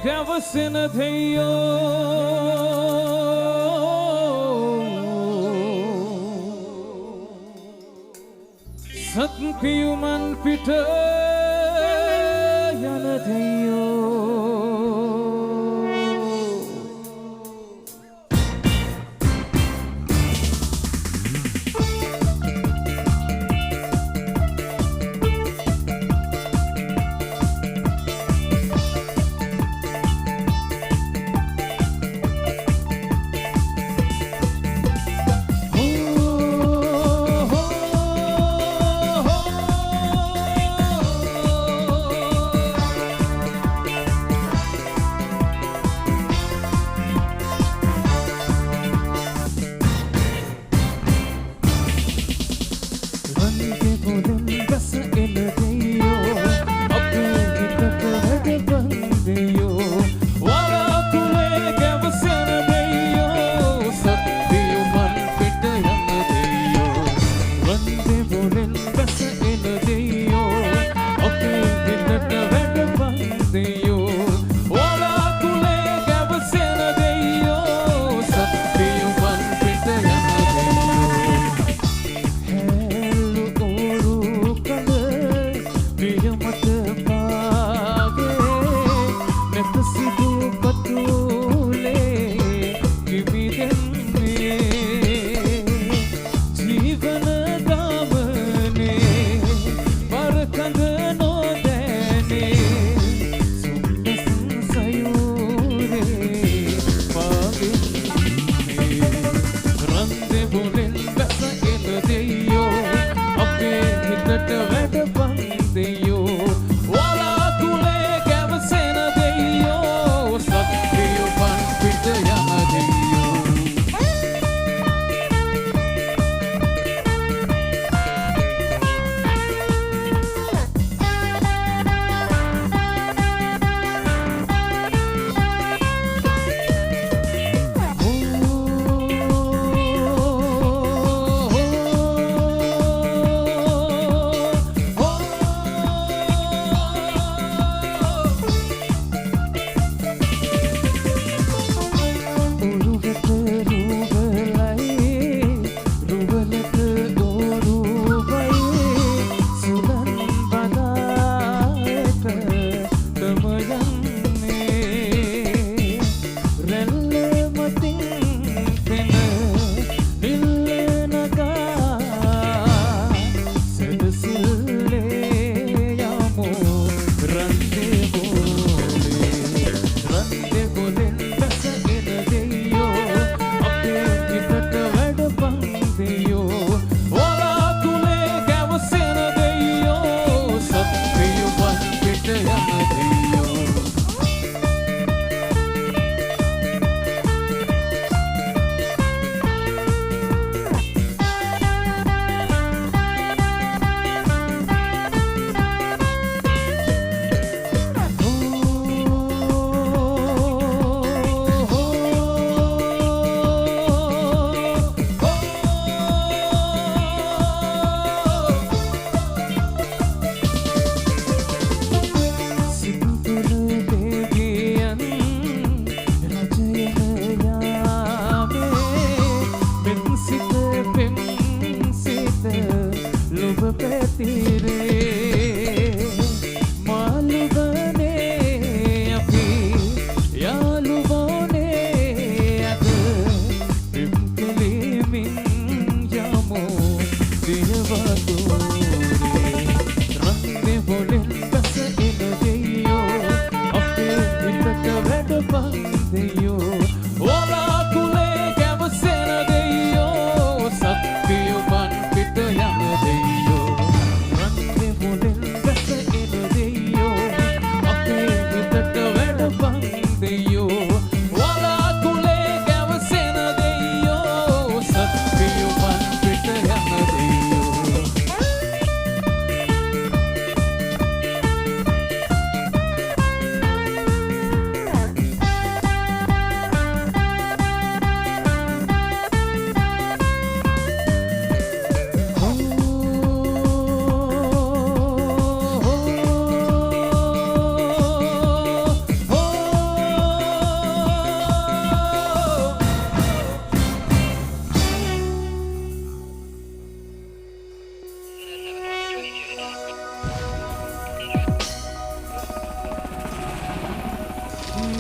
ගැවසෙන දෙයෝ සත්පියුමන් පිට යන දෙයෝ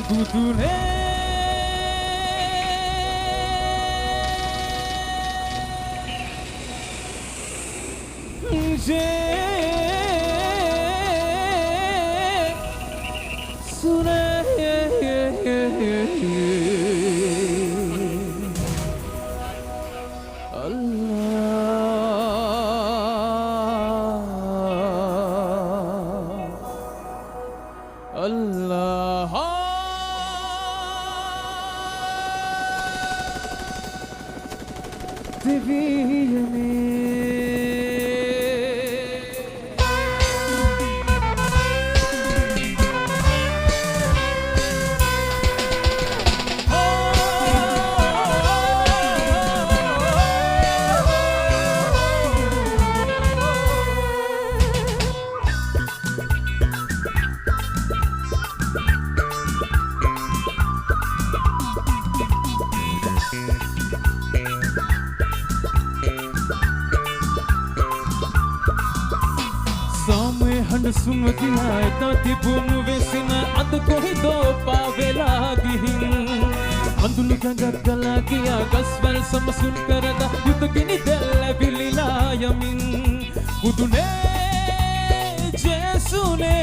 බුදුනේ सुमतिया ताती बुनु वेसिन अद कोई दो पावेला गिहिन अंदुलु गगला किया गस्वल समसुन करदा युत किनि देल बिलिला यमिन बुदुने जेसुने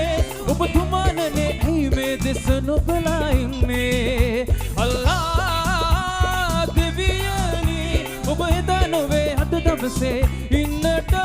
ඔබ තුමානනේ ඇයි මේ දෙස නොබලයින්නේ අල්ලා දෙවියනි ඔබ එදා නොවේ අද දවසේ ඉන්නට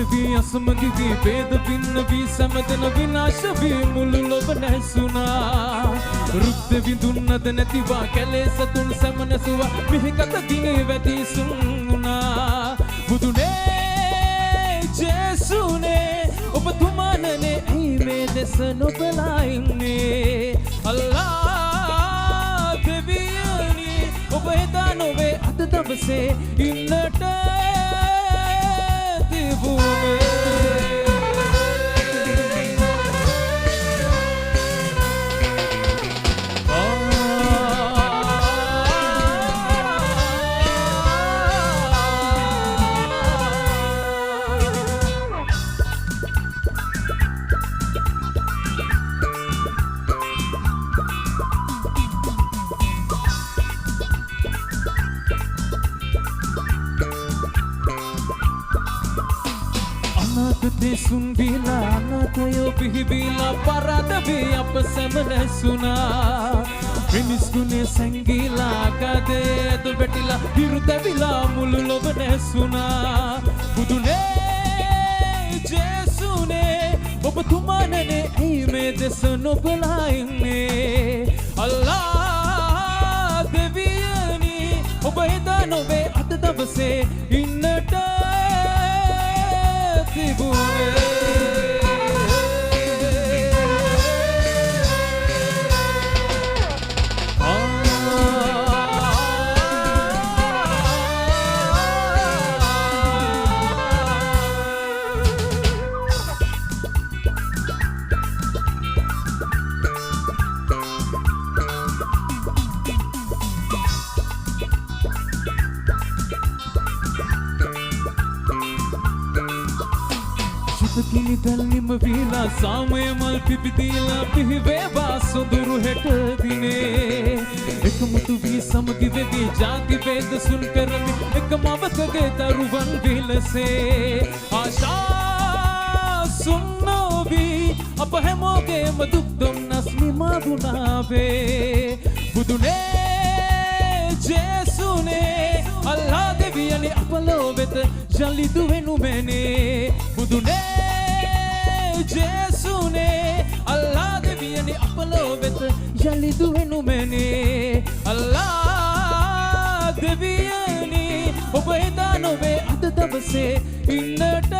भी असमति भी भेद भिन्न भी समदन विनाश भी මුළු ලොව නැසුණා රුක්ත විඳුන්නද නැතිවා කැලේ සතුන් සමනසුවා මිහිකත දිනේ වැදී සුන්ුණා බුදුනේ ජේසුනේ ඔබ තුමානනේ ඇයි මේ දෙස නොබලා ඉන්නේ අල්ලා දෙවියනි ඔබ එදා නොවේ අද දවසේ ඉන්නට දෙසුන් දීලා අනාථයෝ පිහිබීලා පරාදවේ අප සැම නැසුණා මිනිස්කුනේ සැංගීලා කදේ ඇද වැටිලා හිරු තැවිලා මුළු ලොව නැසුණා බුදුනේ ජේසුනේ ඔබ තුමානනේ ඇයි මේ දෙස නොබලා ඉන්නේ අල්ලා දෙවියනි ඔබ එදා නොවේ අද දවසේ ඉන්නට කිනි තල්ලිම වීලා සාමය මල් පිපිදීලා පිහිවේවා සොඳුරු හෙට දිනේ එකමුතු වී සමගි වෙදී ජාති වේද සුන් කරමි එකම අවතගේ දරුවන් විලසේ ආශා සුන්නෝවී අප හැමෝගේම දුක් දුම්නස් නිමාවුණාවේ බුදුනේ ජේසුනේ අල්ලා දෙවියනි අප ලෝ වෙත ජලි දුවෙනු මැනේ බුදුනේ ජේසුනේ අල්ලා දෙවියනි අප ලෝ වෙත ජලි දුවෙනු මැනේ අල්ලා දෙවියනි ඔබ එදා නොවේ අද දවසේ ඉන්නට